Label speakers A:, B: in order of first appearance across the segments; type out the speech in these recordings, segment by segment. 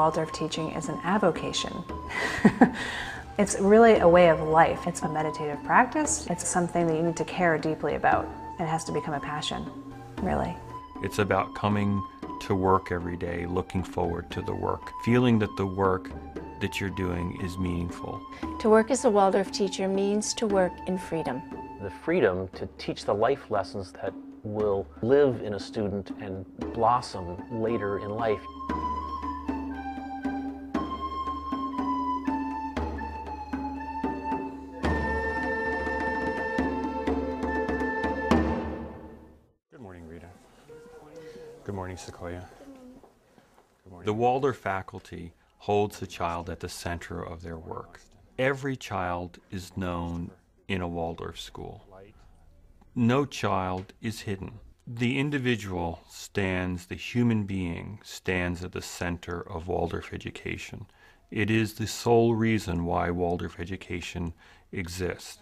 A: Waldorf teaching is an avocation. It's really a way of life. It's a meditative practice. It's something that you need to care deeply about. It has to become a passion, really.
B: It's about coming to work every day, looking forward to the work, feeling that the work that you're doing is meaningful.
C: To work as a Waldorf teacher means to work in freedom.
D: The freedom to teach the life lessons that will live in a student and blossom later in life.
B: Good morning, Rita. Good morning, Sequoia. Good morning. The Waldorf faculty holds the child at the center of their work. Every child is known in a Waldorf school. No child is hidden. The individual stands, the human being stands at the center of Waldorf education. It is the sole reason why Waldorf education exists.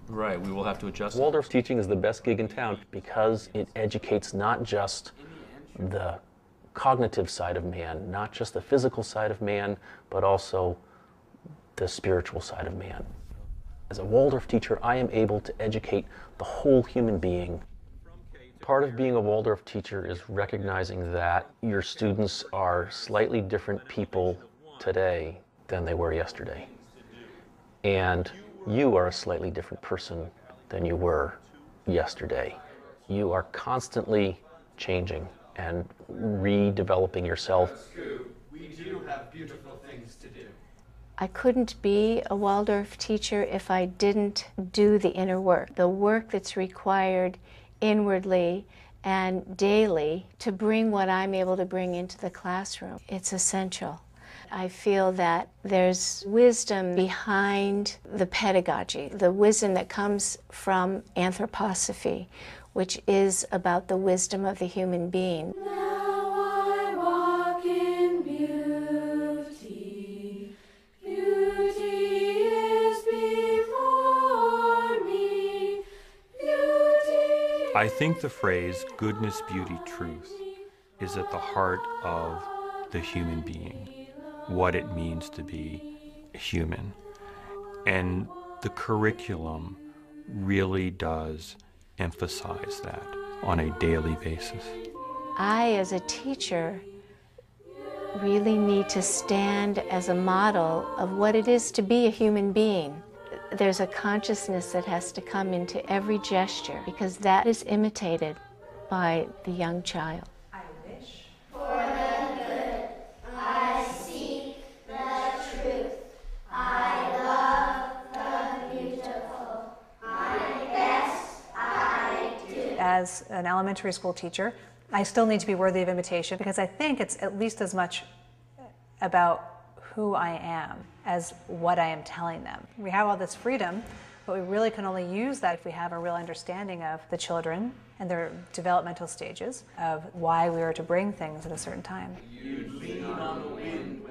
E: Right, we will have to adjust.
D: Waldorf teaching is the best gig in town because it educates not just the cognitive side of man, not just the physical side of man, but also the spiritual side of man. As a Waldorf teacher, I am able to educate the whole human being. Part of being a Waldorf teacher is recognizing that your students are slightly different people today than they were yesterday. And you are a slightly different person than you were yesterday. You are constantly changing and redeveloping yourself.
F: We do have beautiful things to do.
C: I couldn't be a Waldorf teacher if I didn't do the inner work, the work that's required inwardly and daily to bring what I'm able to bring into the classroom. It's essential. I feel that there's wisdom behind the pedagogy, the wisdom that comes from anthroposophy, which is about the wisdom of the human being.
B: I think the phrase goodness, beauty, truth is at the heart of the human being, what it means to be human. And the curriculum really does emphasize that on a daily basis.
C: I, as a teacher, really need to stand as a model of what it is to be a human being. There's a consciousness that has to come into every gesture because that is imitated by the young child.
A: I wish.
G: For the good, I seek the truth. I love the beautiful. My best I do.
A: As an elementary school teacher, I still need to be worthy of imitation because I think it's at least as much about who I am as what I am telling them. We have all this freedom, but we really can only use that if we have a real understanding of the children and their developmental stages, of why we are to bring things at a certain time.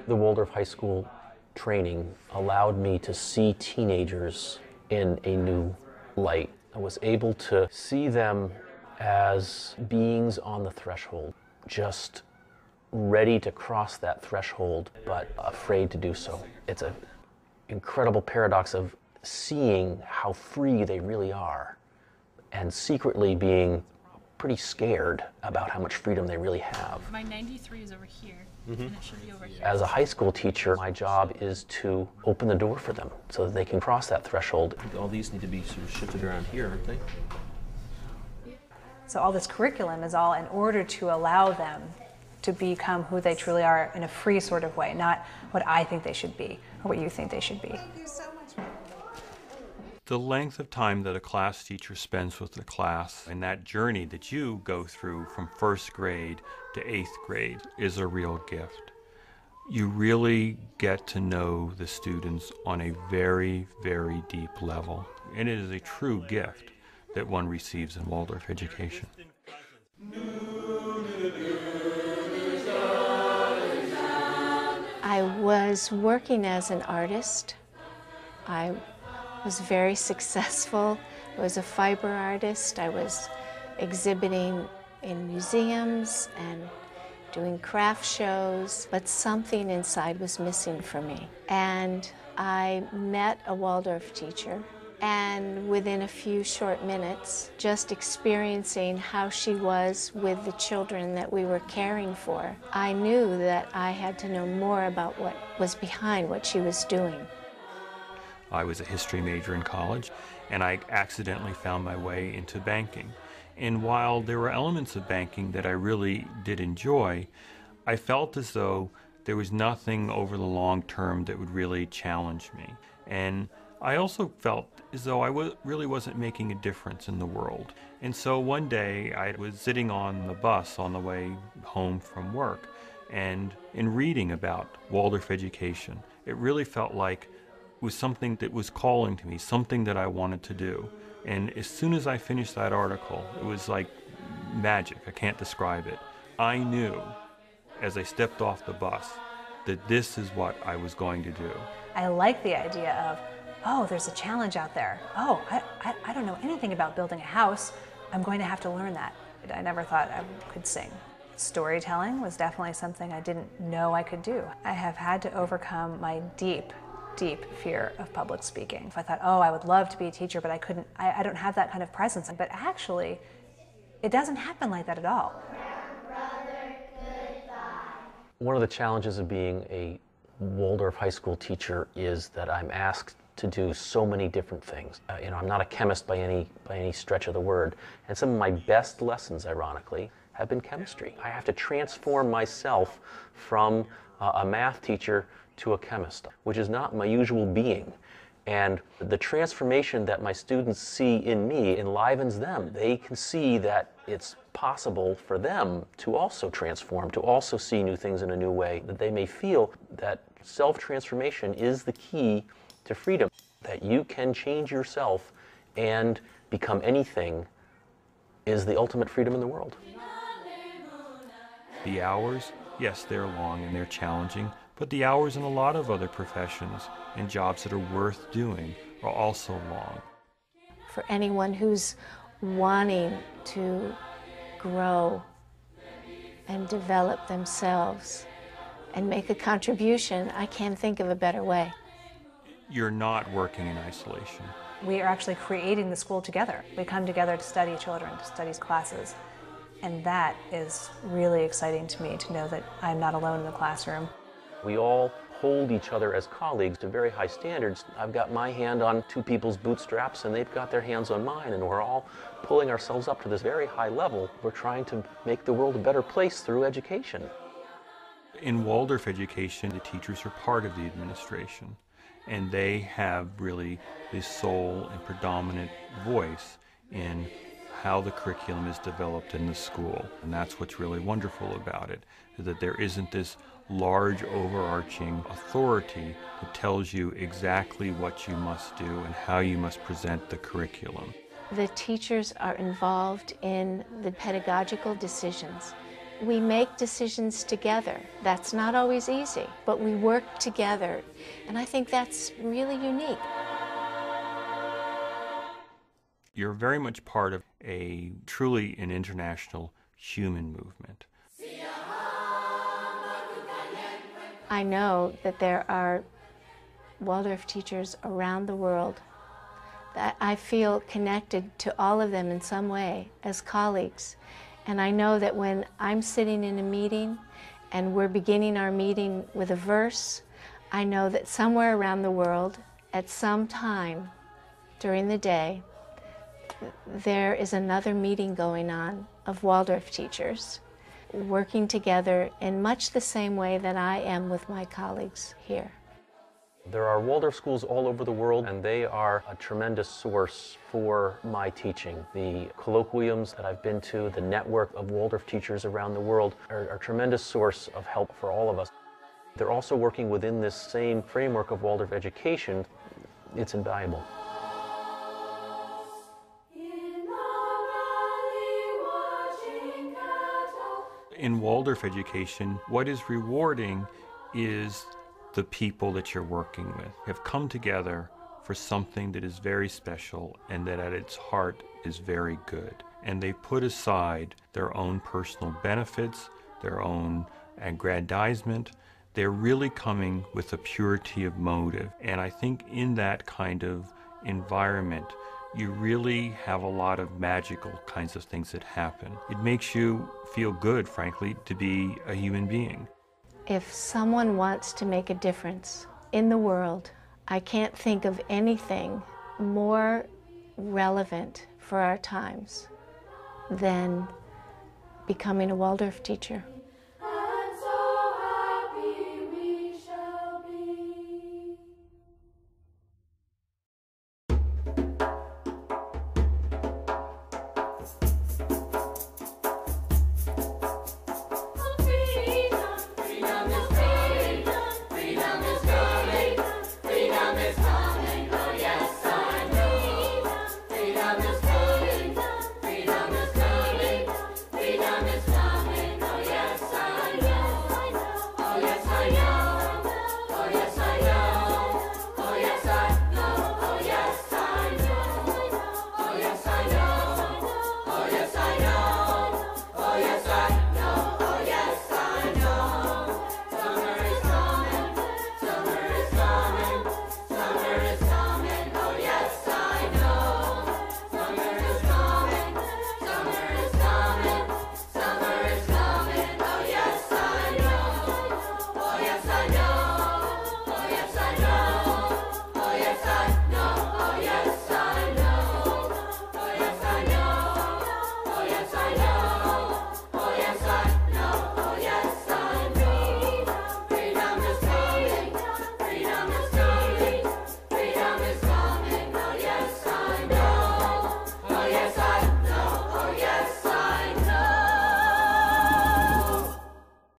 D: The Waldorf High School training allowed me to see teenagers in a new light. I was able to see them as beings on the threshold, just ready to cross that threshold, but afraid to do so. It's an incredible paradox of seeing how free they really are and secretly being pretty scared about how much freedom they really have.
H: My 93 is over here, and it should be over here.
D: As a high school teacher, my job is to open the door for them so that they can cross that threshold.
E: All these need to be sort of shifted around here, aren't they?
A: So all this curriculum is all in order to allow them to become who they truly are in a free sort of way, not what I think they should be or what you think they should be.
G: Thank you so much.
B: The length of time that a class teacher spends with the class and that journey that you go through from first grade to 8th grade is a real gift. You really get to know the students on a very, very deep level. And it is a true gift that one receives in Waldorf education.
C: I was working as an artist. I was very successful. I was a fiber artist. I was exhibiting in museums and doing craft shows, but something inside was missing for me. And I met a Waldorf teacher, and within a few short minutes, just experiencing how she was with the children that we were caring for, I knew that I had to know more about what was behind what she was doing.
B: I was a history major in college, and I accidentally found my way into banking. And while there were elements of banking that I really did enjoy, I felt as though there was nothing over the long term that would really challenge me. And I also felt as though I really wasn't making a difference in the world. And so one day I was sitting on the bus on the way home from work, and in reading about Waldorf education, it really felt like it was something that was calling to me, something that I wanted to do. And as soon as I finished that article, it was like magic. I can't describe it. I knew as I stepped off the bus that this is what I was going to do.
A: I like the idea of, oh, there's a challenge out there. Oh, I don't know anything about building a house. I'm going to have to learn that. I never thought I could sing. Storytelling was definitely something I didn't know I could do. I have had to overcome my deep fear of public speaking. I thought, oh, I would love to be a teacher, but I don't have that kind of presence. But actually, it doesn't happen like that at all.
D: One of the challenges of being a Waldorf high school teacher is that I'm asked to do so many different things. I'm not a chemist by any stretch of the word, and some of my best lessons, ironically, have been chemistry. I have to transform myself from a math teacher to a chemist, which is not my usual being. And the transformation that my students see in me enlivens them. They can see that it's possible for them to also transform, to also see new things in a new way, that they may feel that self-transformation is the key to freedom, that you can change yourself and become anything is the ultimate freedom in the world.
B: The hours, yes, they're long and they're challenging, but the hours in a lot of other professions and jobs that are worth doing are also long.
C: For anyone who's wanting to grow and develop themselves and make a contribution, I can't think of a better way.
B: You're not working in isolation.
A: We are actually creating the school together. We come together to study children, to study classes. And that is really exciting to me, to know that I'm not alone in the classroom.
D: We all hold each other as colleagues to very high standards. I've got my hand on two people's bootstraps and they've got their hands on mine, and we're all pulling ourselves up to this very high level. We're trying to make the world a better place through education.
B: In Waldorf education, the teachers are part of the administration, and they have really the sole and predominant voice in how the curriculum is developed in the school. And that's what's really wonderful about it, is that there isn't this large overarching authority that tells you exactly what you must do and how you must present the curriculum.
C: The teachers are involved in the pedagogical decisions. We make decisions together. That's not always easy, but we work together, and I think that's really unique.
B: You're very much part of truly an international human movement.
C: I know that there are Waldorf teachers around the world that I feel connected to all of them in some way as colleagues. And I know that when I'm sitting in a meeting and we're beginning our meeting with a verse, I know that somewhere around the world, at some time during the day, there is another meeting going on of Waldorf teachers working together in much the same way that I am with my colleagues here.
D: There are Waldorf schools all over the world, and they are a tremendous source for my teaching. The colloquiums that I've been to, the network of Waldorf teachers around the world are a tremendous source of help for all of us. They're also working within this same framework of Waldorf education. It's invaluable.
B: In Waldorf education, what is rewarding is the people that you're working with have come together for something that is very special and that at its heart is very good. And they put aside their own personal benefits, their own aggrandizement. They're really coming with a purity of motive. And I think in that kind of environment, you really have a lot of magical kinds of things that happen. It makes you feel good, frankly, to be a human being.
C: If someone wants to make a difference in the world, I can't think of anything more relevant for our times than becoming a Waldorf teacher.